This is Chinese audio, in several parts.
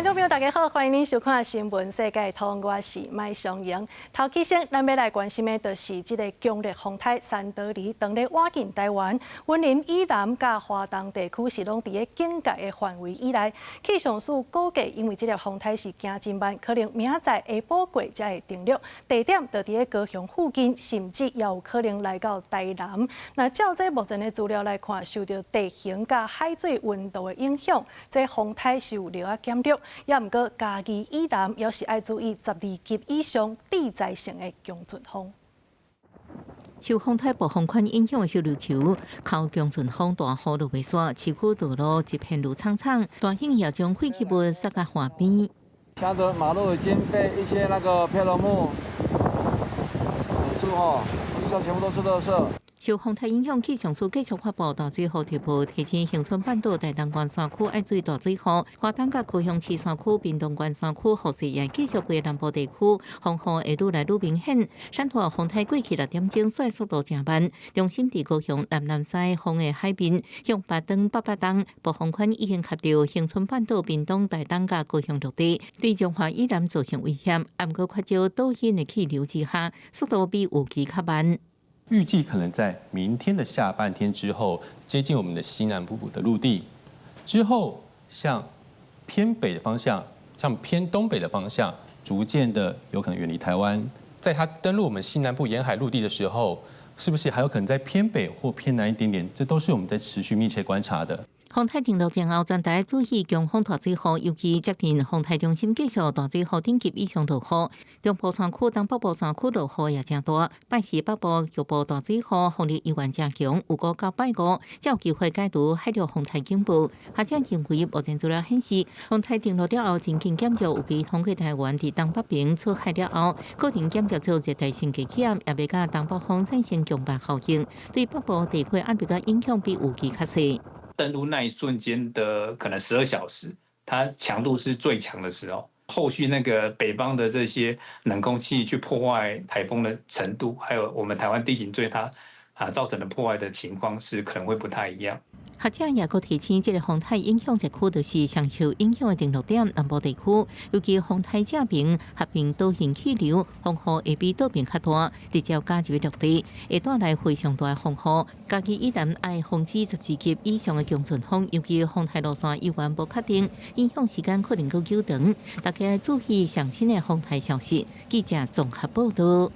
观众朋友，大家好，欢迎您收看《新闻世界通》，我是麦尚莹。头起先，咱要来关心的，就是这个强烈风台山德里当日挖进台湾，云林以南甲华东地区是拢伫个警戒的范围以内。气象署估计，因为这个风台是行真慢，可能明仔载下晡过才会定落。地点就伫个高雄附近，甚至也有可能来到台南。那照这目前的资料来看，受到地形甲海水温度的影响，这风台是有略啊减弱。也毋过，嘉义以南也是爱注意12级以上地灾性的强阵风。受风台暴风圈影响的小琉球，靠强阵风大雨落袂煞，市区道路一片路苍苍，大型也将废弃物撒到河边。现在马路已经被一些那个漂流木堵住哦，地上全部都是垃圾。受风台影响，气象署继续发布大水预报，提醒恒春半岛大东关山区爱注意大水河，华东甲高雄市山区、屏东关山区雨势也继续过南部地区，风雨会愈来愈明显。山头风台过去6点钟，甩速度真慢，中心伫高雄南西风的海面，向北东北东，暴风圈已经卡到恒春半岛、屏东、大东甲高雄陆地，对中华以南造成危险。毋过缺少导引的气流之下，速度比预期较慢。预计可能在明天的下半天之后接近我们的西南部的陆地，之后向偏北的方向、向偏东北的方向，逐渐的有可能远离台湾。在它登陆我们西南部沿海陆地的时候，是不是还有可能在偏北或偏南一点点？这都是我们在持续密切观察的。风台登陆前后，全台注意强风大水雨，尤其接近风台中心，继续大水雨等级以上落雨。中部山区、东北部山区落雨也真大，拜四北部局部大水雨，风力依然真强。有5到拜5，才有机会解除海陆风台警报。学者认为，目前资料显示，风台登陆了后，前景减少，有机通过台湾伫东北边出海了后，可能减少做热带性低气压，也未甲东北风产生强暴效应，对北部地区压力甲影响比预期较细。登陆那一瞬间的可能12小时，它强度是最强的时候。后续那个北方的这些冷空气去破坏台风的程度，还有我们台湾地形对它造成的破坏的情况是可能会不太一样。学者也阁提醒，这个风台影响一区就是上受影响的登陆点南部地区，尤其风台正面合并导引气流，风雨会比岛边较大，直接加入陆地，会带来非常大的风雨。嘉义以南爱防止14级以上的强阵风，尤其风台路线依然无确定，影响时间可能阁久长。大家注意上新的风台消息。记者综合报道。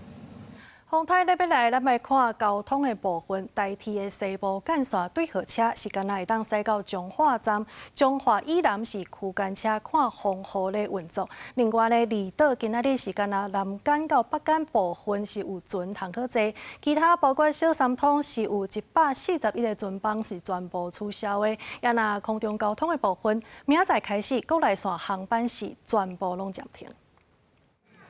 风台咧要来，咱来看交通的部分。台铁的西部干线对号车时间会当驶到彰化站，彰化以南是区间车看风雨咧运作。另外咧，离岛今仔日时间南干到北干部分是有船通可坐，其他包括小三通是有141个船帮是全部取消的。也那空中交通的部分，明仔载开始国内线航班是全部拢暂停。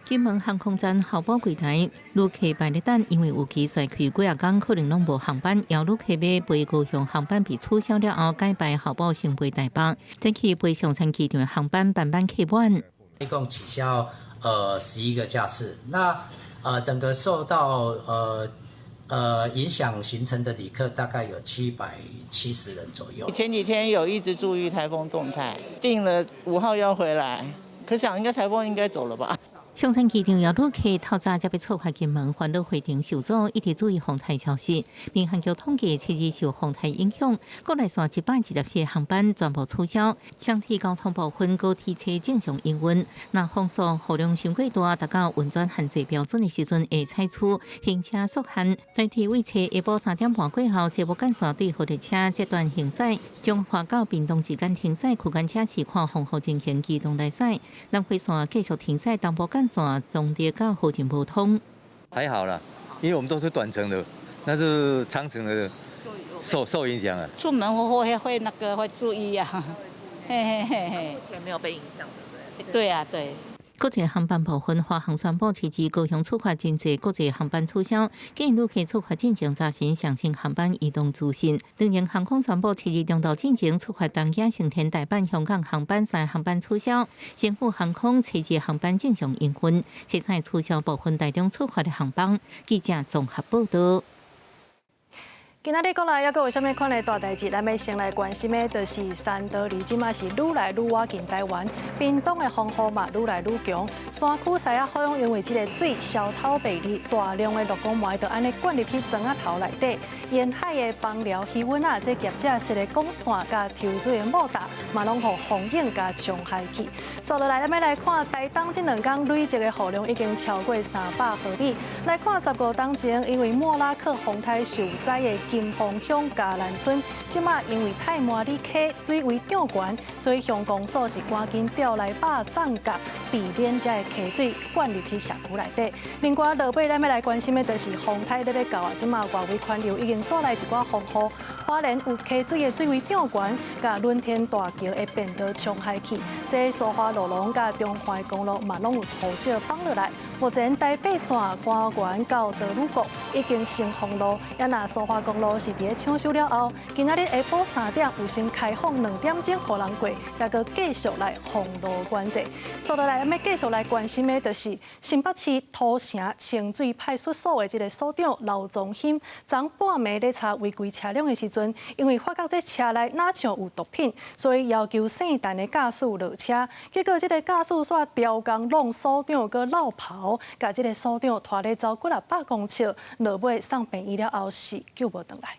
金门航空站候补柜台，旅客排咧等，因为有期甩开几啊天，可能拢无航班。有旅客要飞高雄航班被取消了后，改排候补先飞台北，整起飞上山机场的航班班客满。一共取消11个架次，那整个受到影响行程的旅客大概有770人左右。前几天有一直注意台风动态，定了5号要回来，可想应该台风应该走了吧。上山机场有旅客透早才要出发金门，环岛回程受阻，一直注意风台消息。民航局统计，七日受风台影响，国内线124个航班全部取消。相铁交通部分高铁车正常营运。若风速雨量伤过大，达到运转限制标准的时阵，会采取行车速限。台铁为车下晡3点半过后，西部干线对号列车这段行驶，彰化到屏东之间停驶区间车是看风雨情形机动来驶。南回线继续停驶东部干线中跌到后进不通，还好啦，因为我们都是短程的，那是长程的受影响啊。出门会那个会注意啊，嘿嘿嘿嘿。目前没有被影响，对不对？对啊，对。国际航班部分，华航宣布，截至高雄出发真济国际航班取消，建议旅客出发进前查询详细航班移动资讯。长荣航空宣布，7日中昼进前出发东亚成田、大阪、香港航班3航班取消。新富航空7日航班正常营运，实在取消部分台中出发的航班。记者综合报道。今仔日国内还阁有啥物款的大代志？咱要先来关心的，就是三德里即马是愈来愈靠近台湾，屏东的风雨嘛愈来愈强。山区西仔好因为这个水消透袂离，大量的陆光霾就安尼灌入去庄仔头内底。沿海的邦寮气温啊，这业者设的光线甲抽水的莫达，嘛拢互风影甲冲害去。接落来，咱要来看台东这2天累积的雨量已经超过300毫米。来看15天前，因为莫拉克风台受灾的金峰乡嘉兰村，即马因为太麻里溪水位涨悬，所以乡公所是赶紧调来肉粽角，避免这个溪水灌入去社区内底。另外，落尾咱要来关心的，就是风台咧要到啊，即马外围环流已经带来一寡风雨，花莲有溪水的水位涨悬，甲轮天大桥的变道冲害去，这苏花路龙甲中华公路嘛拢有土石放落来。目前台北线官园到道路国已经成封路，也那苏花公路是伫咧抢修了后，今仔日下晡3点有先开放2点钟互人过，才个继续来封路管制。接落来，咱要继续来关心的，就是新北市土城清水派出所的这个所长刘宗兴，昨半暝咧查违规车辆的时阵，因为发觉这车内哪像有毒品，所以要求姓陈的驾驶落车。结果这个驾驶煞刁工弄所长个落跑，甲这个所长拖咧走几600公尺，落尾送病院了后是救无回来。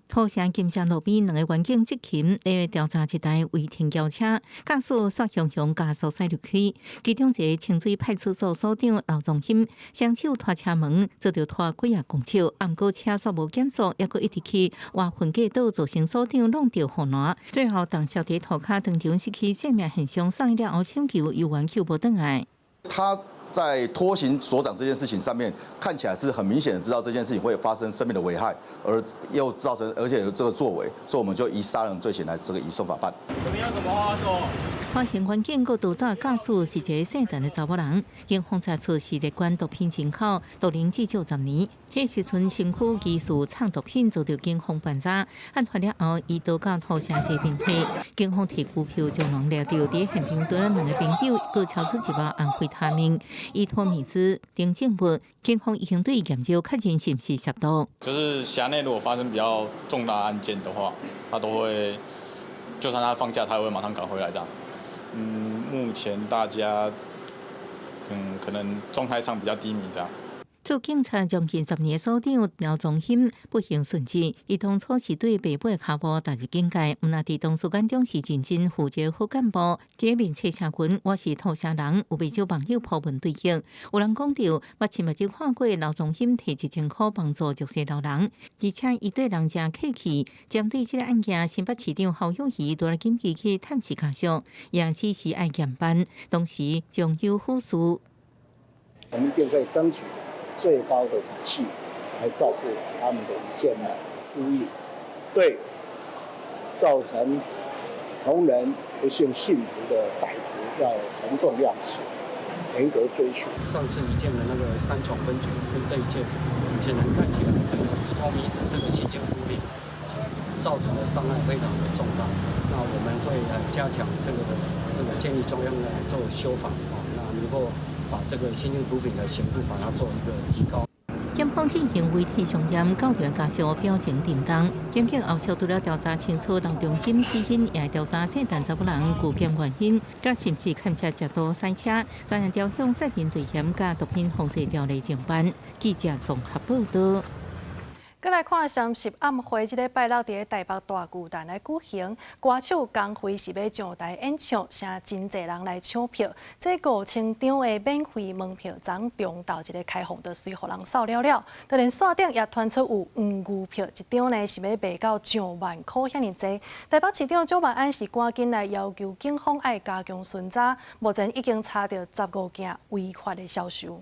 土城金城路边2个员警执勤，咧调查一台违停轿车，驾驶煞向加速驶入去。其中一个清水派出所所长刘宗兴，双手拖车门，做着拖几公尺，毋过车煞无减速，抑阁一直去挖分隔岛，造成所长弄掉护栏。最后，当小弟涂骹当场失去生命现象，送医了后抢救，有缘救无回来。他在拖行所长这件事情上面，看起来是很明显的知道这件事情会发生生命的危害，而又造成，而且有这个作为，所以我们就以杀人罪嫌来移送法办。我们要怎么话说？发现环境个盗走驾驶是一个姓陈的查某人，警方查出是列管毒品进口，独龄至少10年。迄时阵身躯疑似藏毒品，遭到警方办查。案发了后，移到土城这边体，警方提股票将人掠到，伫现场对了2个朋友，各超出1包安非他命。依托米兹丁证物，警方已经对研究确认是不是吸毒。就是辖内如果发生比较重大案件的话，他都会，就算他放假，他也会马上赶回来这样。目前大家可能状态上比较低迷这样。驻警察将近10年的所长刘宗兴不幸殉职，伊当初是对爸爸的脚步踏入警界，毋那伫当事件中是认真负责好干部。这名车社群我是土城人，有不少网友抛文对应。有人讲到，目前看过刘宗兴提1000块帮助弱势老人，而且伊对人真客气。针对这个案件，新北市长侯友宜都来紧急去探视家属，也只是爱验班，同时将有护士。我们一定会争取最高的法系来照顾他们的一件呢，故意对造成同仁不幸殉职的歹徒要从重量刑，严格追诉。上次一件的那个3重分局跟这一件，显然看起来这个以托迷死这个行径不力，造成的伤害非常的重大。那我们会加强这个建议中央来做修法那能够把这个新型毒品的刑度把它做一个提高。检方进行违体上验，告调家属表情震动。检警后续除了调查清楚刘宗兴死因，也调查姓陈查某人具检原因，甲是不是牵涉食毒赛车，专案调向杀人罪嫌甲毒品防治条例侦办。记者综合报道。再来看30暗会，这个拜六伫台北大巨蛋来举行，歌手江蕙是要上台演唱，请真侪人来抢票。这5000张的免费门票，昨中昼一个开放，就随互人扫了了。就连线顶也传出有黄牛票，一张呢是要卖到上万块遐尼济。台北市长蒋万安是赶紧来要求警方爱加强巡查，目前已经查到15件违法的销售。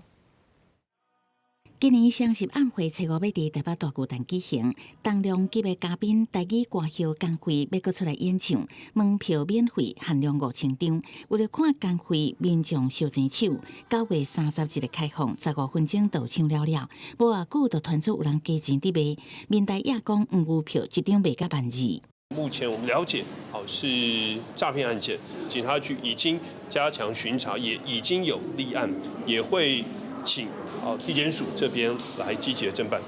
今年30暗会初5要伫台北大巨蛋举行，重量级的嘉宾台语歌后江蕙要搁出来演唱，门票免费，限量5000张。为了看江蕙，民众烧钱手。9月31日开放，15分钟就抢了了。无偌久就传出有人加钱伫卖，民代亚讲黄牛票一张卖到12000。目前我们了解，是诈骗案件，警察局已经加强巡查，也已经有立案，也会请地检署这边来积极的侦办。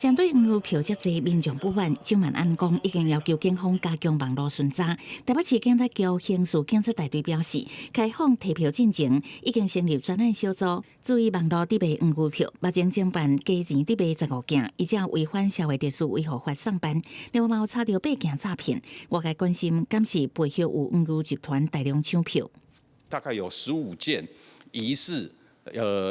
针对黄牛票遮济，民众不满，蒋万安讲已经要求警方加强网络巡查。台北市警察局刑事警察大队表示，开放提票进程已经成立专案小组，注意网络伫卖黄牛票，目前侦办加钱伫卖15件，以及违反社会秩序维护法上班。另外，嘛有查到8件诈骗。外界关心，敢是背后有黄牛集团大量抢票？大概有15件疑似。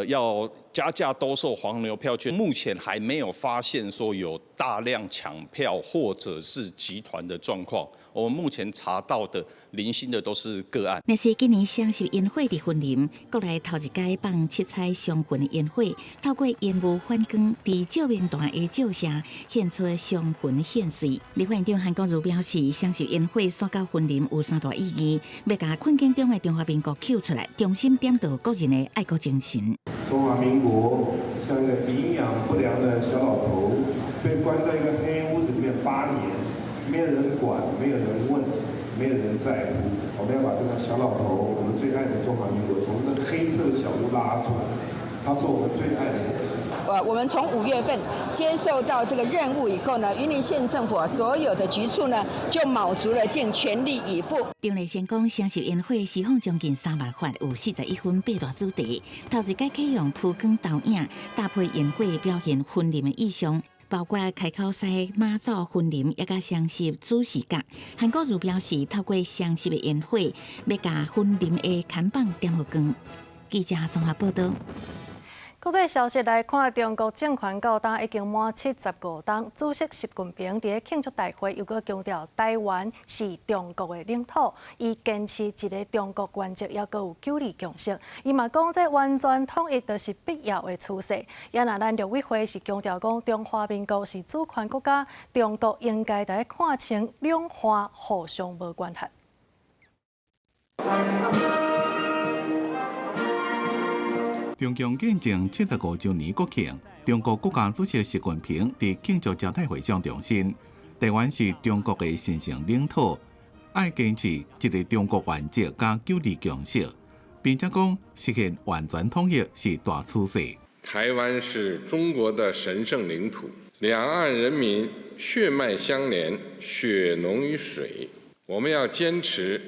要加价兜售黄牛票券，目前还没有发现说有大量抢票或者是集团的状况。我们目前查到的零星的都是个案。那是今年双十烟火伫云林，国内头一届放七彩双云烟火，透过烟雾反光，伫照明弹的照射，现出双云现水。立法院长韩国瑜表示，双十烟火刷到云林有3大意义，要把困境中的中华民国揪出来，重新点到国人的爱国精神。中华民国像一个营养不良的小老头，被关在一个黑屋子里面8年，没有人管，没有人问，没有人在乎。我们要把这个小老头，我们最爱的中华民国，从这个黑色的小屋拉出来。他是我们最爱的人。我们从5月份接受到这个任务以后呢，云林县政府所有的局处呢，就卯足了劲，全力以赴。张丽先讲，双十烟火释放将近3万发，有41分8大主题。头一届启用曝光投影，搭配烟火表现云林的意象。包括开口西、马祖、云林，也甲双十主视觉。韩国瑜表示，透过双十的烟火，要甲云林的看板点好光。记者综合报道。国际消息来看，中国政权到当已经满75天，主席习近平伫庆祝大会又搁强调，台湾是中国的领土，伊坚持一个中国原则，也搁有9二共识。伊嘛讲，这完全统一就是必要的趋势。也那咱陆委会是强调讲，中华民国是主权国家，中国应该来看清两岸互相无关系。中共建政75周年国庆，中国国家主席习近平伫庆祝招待会上重申，台湾是中国的神圣领土，爱坚持一个中国原则加9二共识，并且讲实现完全统一是大趋势。台湾是中国的神圣领土，两岸人民血脉相连，血浓于水。我们要坚持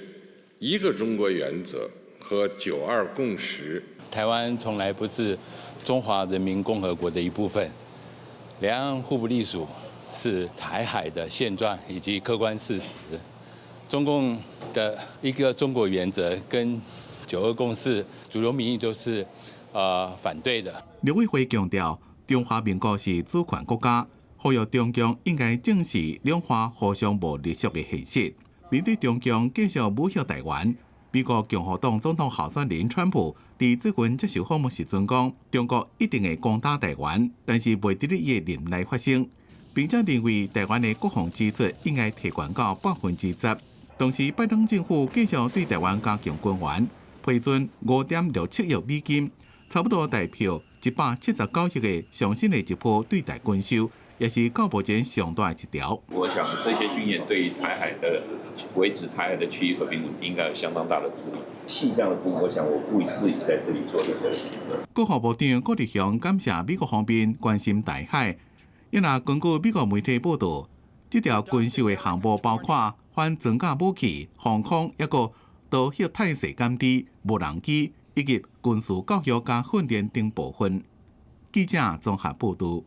一个中国原则和9·2共识。台湾从来不是中华人民共和国的一部分，两岸互不隶属是台海的现状以及客观事实。中共的一个中国原则跟9·2共识主流民意都是反对的。陆委会强调，中华民国是主权国家，呼吁中共应该正视两岸互相无隶属的现实。面对中共继续侮辱台湾，美国共和党总统候选人川普伫最近接受访问时阵讲，中国一定会攻打台湾，但是袂伫伊的任内发生，并且认为台湾的国防支出应该提悬到10%。同时，拜登政府继续对台湾加强军援，批准5.67亿美金，差不多代表179亿的上新的一波对台军售，也是到目前上大的一条。我想这些军演对于台海的维持台海的区域和平稳定应该有相当大的助力。细项的部分，我想我不适宜在这里做任何的评论。国防部长郭立雄感谢美国方面关心台海，因为根据美国媒体报道，这条军售的项目包括反装甲武器、防空，一个导核态势监知、无人机以及军事教育加训练等部分。记者综合报道。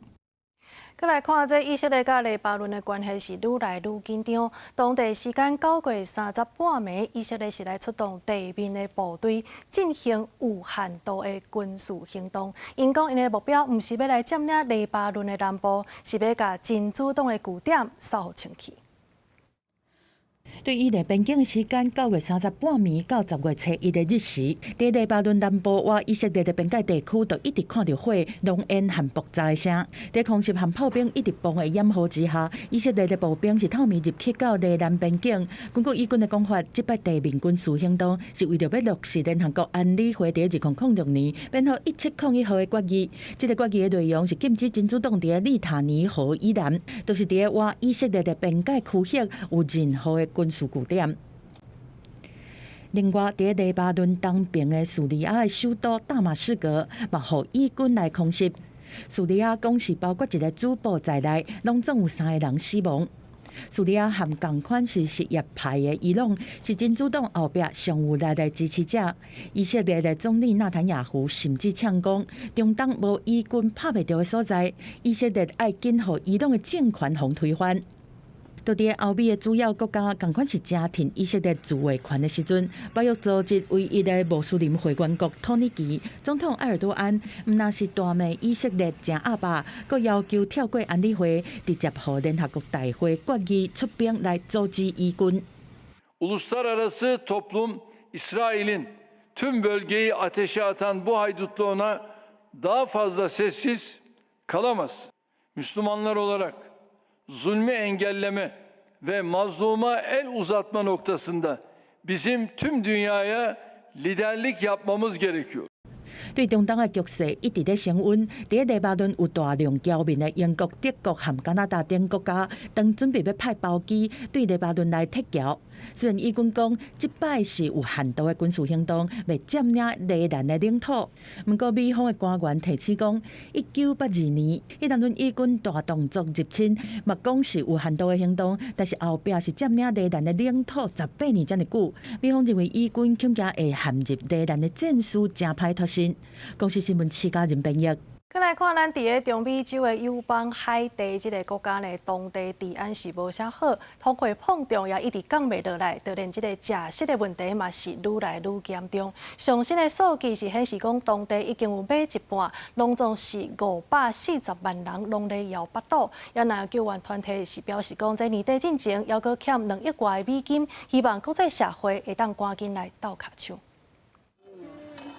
再来看这以色列甲黎巴嫩的关系是愈来愈紧张。当地时间9月30半暝，以色列是来出动地面的部队进行有限度的军事行动。因讲因的目标毋是要来占领黎巴嫩的南部，是要甲真主党的据点扫互清气。对伊黎边境时间9月30半暝到10月初1的日时，伫黎巴嫩南部或以色列的边界地区，就一直看到火、浓烟和爆炸的声。在空袭和炮兵一直放的掩护之下，以色列的步兵是透明入去到黎南边境。根据以军的讲法，这摆地面军事行动是为了要落实联合国安理会伫2006年编号1701号的决议。这个决议的内容是禁止真主党伫利塔尼河以南，都是伫我以色列的边界区域有任何的军事据点。另外，伫黎巴嫩东边的叙利亚的首都大马士革，嘛，互以军来空袭。叙利亚讲是包括一个主堡在内，拢总有3个人死亡。叙利亚和同款是什叶派的伊朗是真主党后壁上有力的支持者。以色列的总理纳坦雅胡甚至呛讲，中东无伊军拍袂到的所在，以色列爱紧互伊朗的政权互推翻。就伫欧美的主要国家，同款是正挺以色列自卫权的时阵，北约组织唯一的穆斯林会员国土耳其总统埃尔多安，毋但是大骂以色列真阿爸，阁要求跳过安理会，直接予联合国大会决议出兵来阻止伊军。Uluslararası toplum İsrail'in tüm bölgeyi ateşe atan bu haydutluğuna daha fazla sessiz kalamaz. Müslümanlar olarak zulmü engelleme ve mazluma el uzatma noktasında bizim tüm dünyaya liderlik yapmamız gerekiyor. 对中东的局势一直在升温。第一黎巴嫩有大量侨民的英国、德国和加拿大等国家，当准备要派包机对黎巴嫩来撤侨。虽然以军讲这摆是有限度的军事行动，未占领黎兰的领土，不过美方的官员提醒讲，1982年迄当阵以军大动作入侵，嘛讲是有限度的行动，但是后壁是占领黎兰的领土18年这么久。美方认为以军恐惊会陷入黎兰的战术真歹脱身。公司新闻7家人编译。再来看咱伫个中美洲的友邦海地这个国家呢，当地治安是无啥好，通货膨胀也一直降袂落来，就连这个食食的问题嘛是愈来愈严重。上新的数据是显示讲，当地已经有买一半，拢总是540万人拢咧摇巴肚。也那救援团体是表示讲，在年底进前还阁欠2亿外美金，希望国际社会会当赶紧来斗卡手。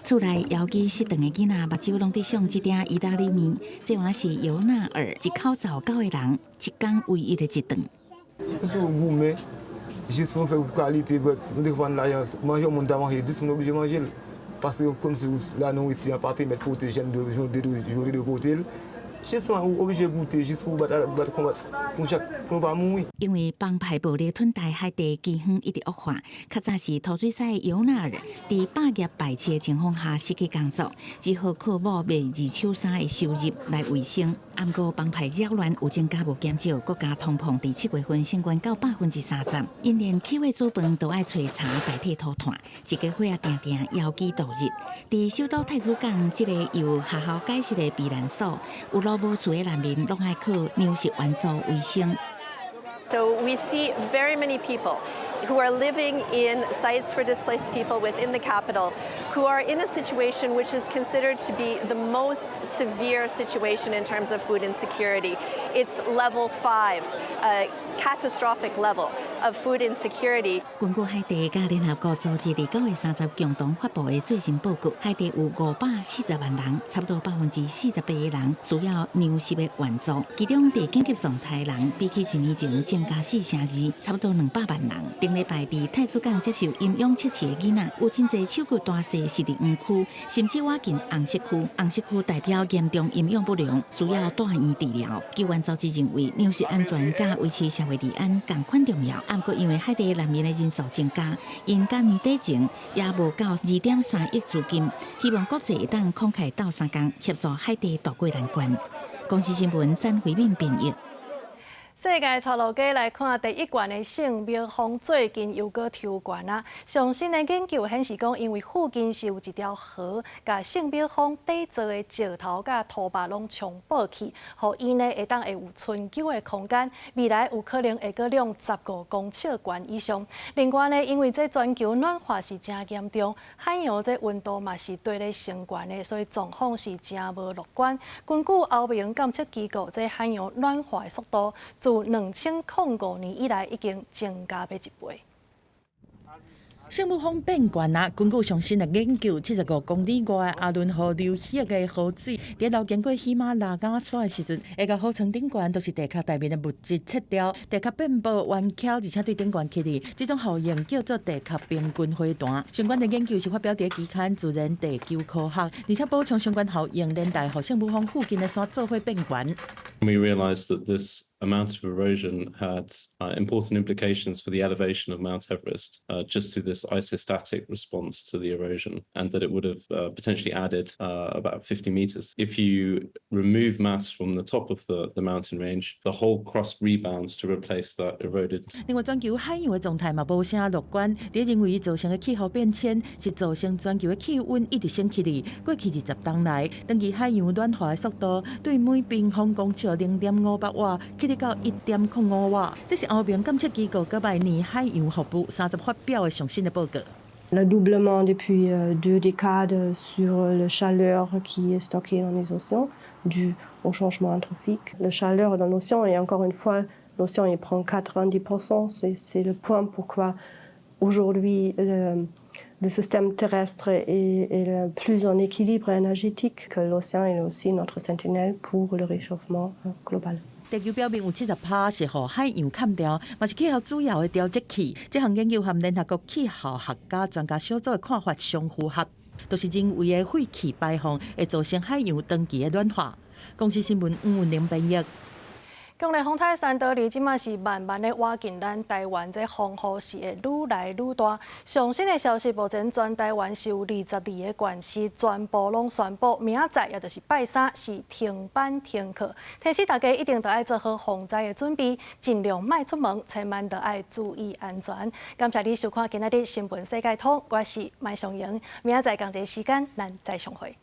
厝内摇机失顿的囡仔，目睭拢伫想即鼎意大利面，这原来是尤纳尔一口糟糕的人，一天唯一的一顿。Juste pour faire qualité, nous devons là manger mon temps manger, dis nous obligé manger parce que comme si la nourriture en partie mettre protéger de côté. Juste obligé goûter juste pour battre combat pour pas mourir. 因为帮派暴力吞大海地饥荒一直恶化，较早是土水赛尤纳尔伫百业败弃的情况下失去工作，只好靠某卖二手衫的收入来维生。不过帮派扰乱有增加无减少，国家通膨伫7月份升高到30%，因连起货煮饭都爱找茶代替涂炭，一家伙定定摇机度日。伫首都太子港这个由学校改设的避难所，有老母厝的难民拢爱靠粮食援助为生。So we see very many people who are living in sites for displaced people within the capital who are in a situation which is considered to be the most severe situation in terms of food insecurity. It's level 5, a catastrophic level of food insecurity. 根据海地甲联合国组织伫9月30共同发布的最新报告，海地有540万人，差不多48%的人需要粮食的援助，其中伫紧急状态的人比起1年前增加4成2，差不多200万人。顶礼拜伫太子港接受营养测试的囡仔，有真侪手骨大细是伫园区，甚至我近红色区。红色区代表严重营养不良，需要住院治疗。救援组织认为，粮食安全甲维持社会治安同款重要。不过，因为海地难民的人数增加，因甲年底前也无够2.3亿资金，希望国际会当慷慨斗相共，协助海地渡过难关。公司新闻詹慧敏编译。世界潮流街来看第一冠的性蜜蜂，最近又搁抽冠啊！上新的研究显示讲，因为附近是有一条河，甲性蜜蜂底座的石头甲土巴拢冲爆去，互伊呢会有春秋的空间，未来有可能会搁量15公尺悬以上。另外呢，因为这全球暖化是真严重，海洋这温度嘛是对咧升悬的，所以状况是真无乐观。根据欧盟监测机构，这海洋暖化的速度，自2005年以来已经增加1倍。性蜜蜂变悬啊！根据上新的研究，75公里外阿伦河流域的河水，在流经过喜马拉雅山的时阵，会甲河床顶悬都是地壳内面的物质撤掉，地壳遍布弯翘，而且对顶悬起哩，这种效应叫做地壳平均飞弹。相关的研究是发表在期刊《自然地球科学》，而且补充相关效应，连带互性蜜蜂附近的山做伙变悬。We realised that this amount of erosion had important implications for the elevation of Mount Everest just through this isostatic response to the erosion, and that it would have potentially added about 50 meters. If you remove mass from the top of the mountain range, the whole crust rebounds to replace that eroded. 另外，全球海洋的状态嘛无啥乐观，第一认为造成的气候变迁是造成全球的气温一直升起哩。过去20年来，长期海洋暖化的速度对每平方公尺0.58瓦，起得到1.05瓦。这是欧盟监测机构甲明年海洋服务30发表的上新的报告。 Le doublement depuis 2 décades sur la chaleur qui est stockée dans les océans dû au changement anthropique. La chaleur dans l'océan, et encore une fois, l'océan il prend 90%. C'est le point pourquoi aujourd'hui le système terrestre est plus en équilibre énergétique que l'océan est aussi notre sentinelle pour le réchauffement global. 地球表面有70%是互海洋砍掉，嘛是气候主要的调节器。这项研究和联合国气候学家专家小组的看法相符合，都是认为的废气排放会造成海洋长期的暖化。公司新闻吴文玲编译。 强烈风台山德利即马是慢慢的挖进咱台湾，这风雨是会愈来愈大。上新的消息，目前全台湾是有22个县市全部拢宣布，明仔载也就是拜三是停班停课。提醒大家一定要爱做好防灾的准备，尽量莫出门，千万要爱注意安全。感谢你收看今仔日新闻世界通，我是麦尚莹，明仔载同一时间咱再相会。